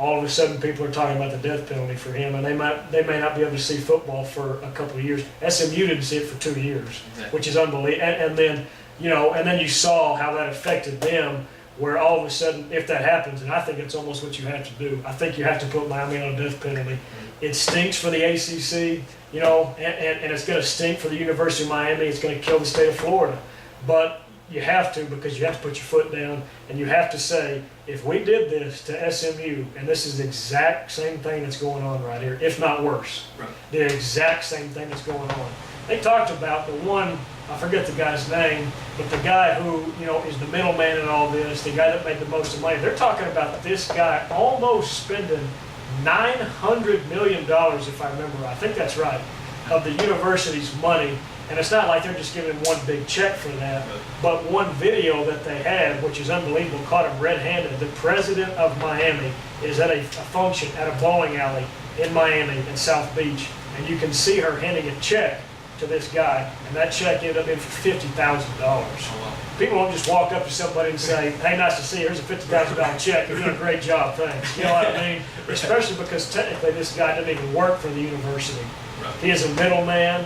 all of a sudden people are talking about the death penalty for him, and they may not be able to see football for a couple of years. SMU didn't see it for 2 years, Exactly. which is unbelievable. And then, and then you saw how that affected them, where all of a sudden, if that happens, and I think it's almost what you have to do, I think you have to put Miami on a death penalty. It stinks for the ACC, and it's going to stink for the University of Miami. It's going to kill the state of Florida. But you have to, because you have to put your foot down, and you have to say, if we did this to SMU, and this is the exact same thing that's going on right here, if not worse, Right. the exact same thing that's going on. They talked about the one, I forget the guy's name, but the guy who, is the middleman in all this, the guy that made the most of money. They're talking about this guy almost spending $900 million, if I remember, I think that's right, of the university's money. And it's not like they're just giving him one big check for that, but one video that they had, which is unbelievable, caught him red-handed. The president of Miami is at a function at a bowling alley in Miami in South Beach, and you can see her handing a check to this guy, and that check ended up being for $50,000. People don't just walk up to somebody and say, hey, nice to see you, here's a $50,000 check, you're doing a great job, thanks. You know what I mean? Especially because technically this guy didn't even work for the university. Right. He is a middleman,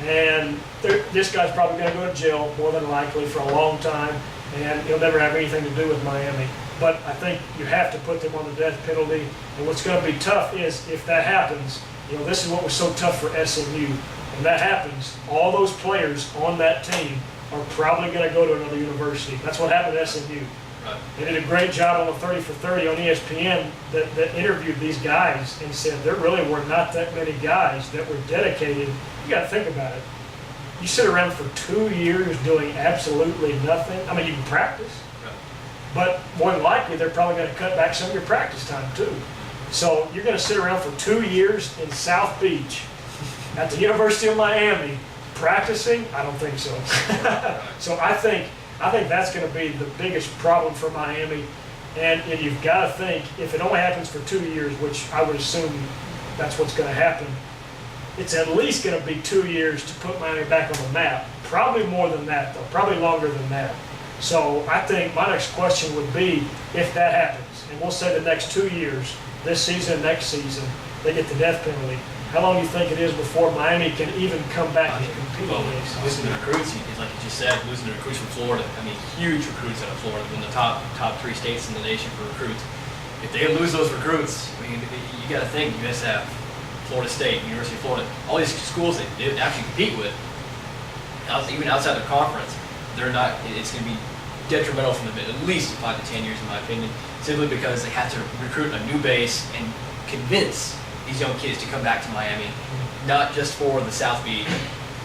and this guy's probably going to go to jail, more than likely, for a long time, and he'll never have anything to do with Miami. But I think you have to put them on the death penalty, and what's going to be tough is, if that happens, this is what was so tough for SMU. When that happens, all those players on that team are probably going to go to another university. That's what happened at SMU. Right. They did a great job on the 30 for 30 on ESPN that interviewed these guys and said there really were not that many guys that were dedicated. You got to think about it. You sit around for 2 years doing absolutely nothing. I mean, you can practice, Right. but more than likely they're probably going to cut back some of your practice time too. So you're going to sit around for 2 years in South Beach at the University of Miami practicing? I don't think so. So I think that's going to be the biggest problem for Miami. And you've got to think, if it only happens for 2 years, which I would assume that's what's going to happen, it's at least going to be 2 years to put Miami back on the map. Probably more than that, though. Probably longer than that. So I think my next question would be, if that happens, and we'll say the next 2 years, this season and next season, they get the death penalty, how long do you think it is before Miami can even come back and compete? Well, losing the recruits, like you just said, losing the recruits from Florida. I mean, huge recruits out of Florida, one of the top 3 states in the nation for recruits. If they lose those recruits, I mean, you got to think, you guys have Florida State, University of Florida, all these schools that they actually compete with, even outside their conference, they're not. It's going to be detrimental from at least 5 to 10 years, in my opinion, simply because they have to recruit a new base and convince these young kids to come back to Miami, not just for the South Beach,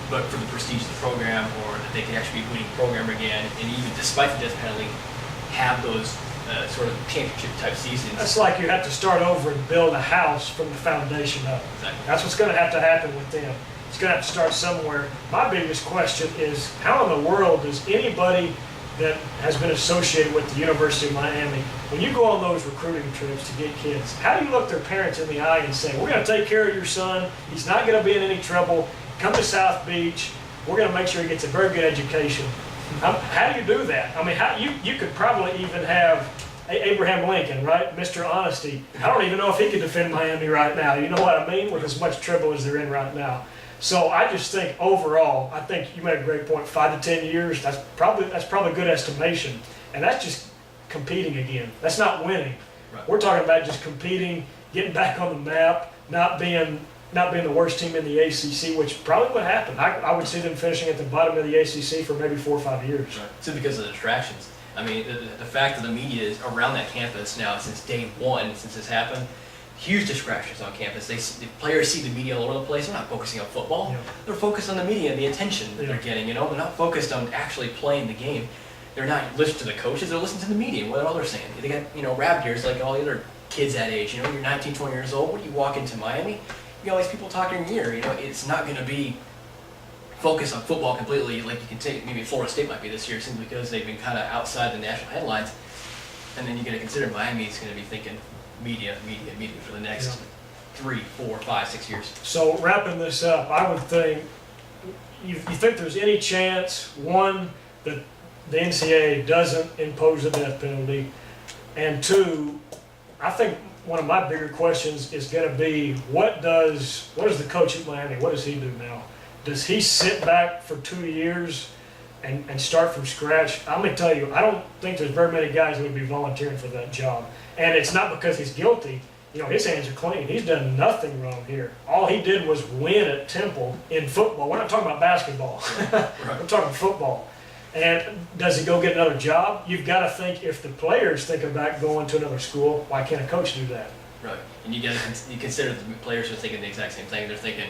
but for the prestige of the program, or that they can actually be a winning program again, and even despite the death penalty, have those sort of championship type seasons. That's like you have to start over and build a house from the foundation up. Exactly. That's what's going to have to happen with them. It's going to have to start somewhere. My biggest question is, how in the world does anybody that has been associated with the University of Miami, when you go on those recruiting trips to get kids, how do you look their parents in the eye and say, we're going to take care of your son, he's not going to be in any trouble, come to South Beach, we're going to make sure he gets a very good education? How do you do that? I mean, you could probably even have Abraham Lincoln, right? Mr. Honesty. I don't even know if he could defend Miami right now. You know what I mean? With as much trouble as they're in right now. So I just think overall, I think you made a great point. 5 to 10 years. That's probably a good estimation, and that's just competing again. That's not winning. Right. We're talking about just competing, getting back on the map, not being the worst team in the ACC, which probably would happen. I would see them finishing at the bottom of the ACC for maybe 4 or 5 years. Right. Simply because of the distractions. I mean, the fact that the media is around that campus now since day one, since this happened, huge distractions on campus. The players see the media all over the place. They're not focusing on football. Yeah. They're focused on the media and the attention that they're getting. They're not focused on actually playing the game. They're not listening to the coaches. They're listening to the media and what all they're saying. They got rabbit ears like all the other kids that age. You're 19, 20 years old. When you walk into Miami, you got all these people talking in your ear. It's not going to be focused on football completely like you can take. Maybe Florida State might be this year simply because they've been kind of outside the national headlines. And then you got to consider Miami is going to be thinking media for the next 3, 4, 5, 6 years. So wrapping this up, I would think, you think there's any chance, one, that the NCAA doesn't impose a death penalty, and two, I think one of my bigger questions is going to be, what does the coach at Miami, what does he do now? Does he sit back for 2 years and start from scratch? I'm going to tell you, I don't think there's very many guys who would be volunteering for that job. And it's not because he's guilty. You know, his hands are clean. He's done nothing wrong here. All he did was win at Temple in football. We're not talking about basketball. We're talking football. And does he go get another job? You've got to think, if the players think about going to another school, why can't a coach do that? Right. And you consider the players are thinking the exact same thing. They're thinking,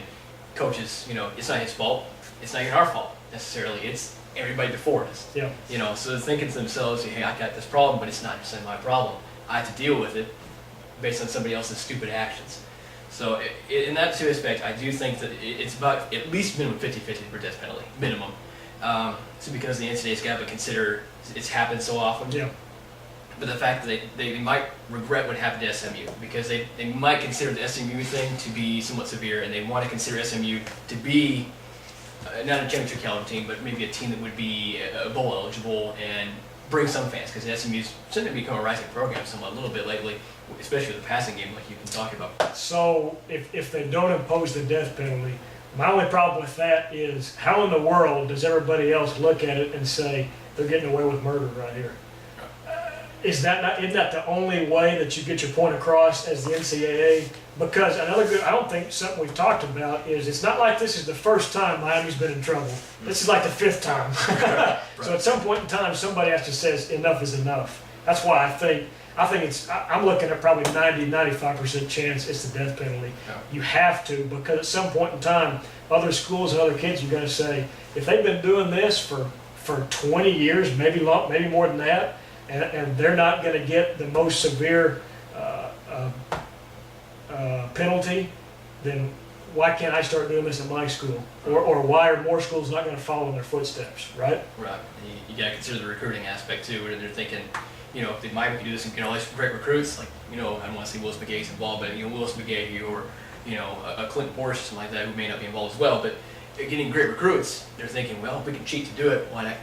coaches, you know, it's not his fault. It's not even our fault necessarily. It's everybody before us. Yeah. You know, so they're thinking to themselves, hey, I got this problem, but it's not just my problem. I have to deal with it based on somebody else's stupid actions. So in that two aspects, I do think that it's about at least minimum 50-50 for death penalty, minimum. So because the NCAA's got to consider it's happened so often. Yeah. But the fact that they might regret what happened to SMU, because they might consider the SMU thing to be somewhat severe, and they want to consider SMU to be not a championship caliber team, but maybe a team that would be bowl eligible and bring some fans, because SMU's starting to become a rising program somewhat a little bit lately, especially with the passing game like you've been talking about. So if they don't impose the death penalty, my only problem with that is, how in the world does everybody else look at it and say they're getting away with murder right here? Isn't that the only way that you get your point across as the NCAA? Because I don't think something we've talked about is, it's not like this is the first time Miami's been in trouble. This is like the 5th time. Right. So at some point in time, somebody has to say enough is enough. That's why I'm looking at probably 90-95% chance it's the death penalty. Yeah. You have to, because at some point in time, other schools and other kids are going to say, if they've been doing this for 20 years, maybe more than that, and they're not going to get the most severe penalty, then why can't I start doing this at my school? Or why are more schools not going to follow in their footsteps, right? Right. You got to consider the recruiting aspect too, where they're thinking, you know, if they might do this and get all these great recruits, like, you know, I don't want to say Willis McGahee's involved, but, you know, Willis McGahee or, you know, a Clint Borscht, something like that, who may not be involved as well, but getting great recruits, they're thinking, well, if we can cheat to do it, why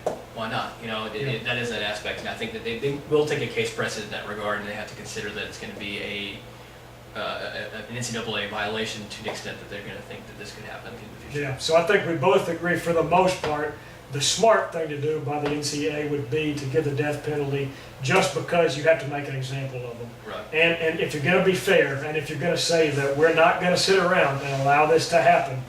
not? You know, that is that aspect, and I think that they will take a case precedent in that regard, and they have to consider that it's going to be an NCAA violation to the extent that they're going to think that this could happen in the future. Yeah, so I think we both agree, for the most part, the smart thing to do by the NCAA would be to give the death penalty, just because you have to make an example of them. Right. And if you're going to be fair, and if you're going to say that we're not going to sit around and allow this to happen,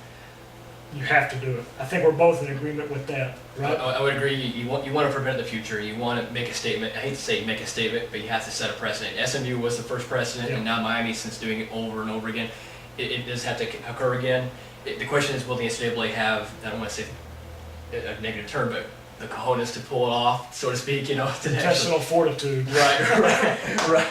you have to do it. I think we're both in agreement with that, right? I would agree. You want to prevent the future. You want to make a statement. I hate to say make a statement, but you have to set a precedent. SMU was the first precedent, Yeah. and now Miami, since doing it over and over again, it does have to occur again. The question is, will the NCAA have, I don't want to say a negative term, but the cojones to pull it off, so to speak, you know, Intestinal fortitude. right,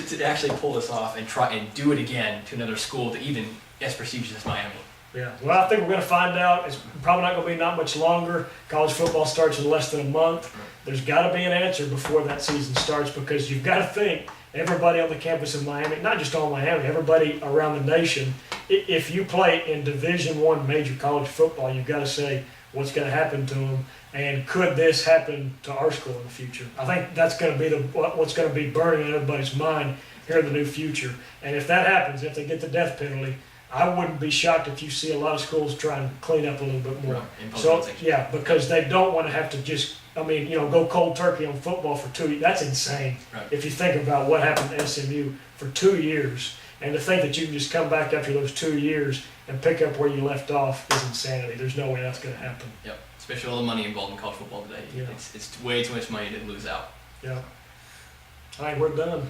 to actually pull this off and try and do it again to another school that even as prestigious as Miami. Yeah, well, I think we're going to find out. It's probably not going to be not much longer. College football starts in less than a month. There's got to be an answer before that season starts, because you've got to think, everybody on the campus of Miami, not just all Miami, everybody around the nation, if you play in Division I major college football, you've got to say what's going to happen to them, and could this happen to our school in the future? I think that's going to be what's going to be burning in everybody's mind here in the new future. And if that happens, if they get the death penalty, I wouldn't be shocked if you see a lot of schools try and clean up a little bit more. So, yeah, because they don't want to have to just, go cold turkey on football for 2 years. That's insane. Right. If you think about what happened to SMU for 2 years, and to think that you can just come back after those 2 years and pick up where you left off is insanity. There's no way that's going to happen. Yep, especially all the money involved in college football today. Yeah. It's way too much money to lose out. Yeah. All right, we're done.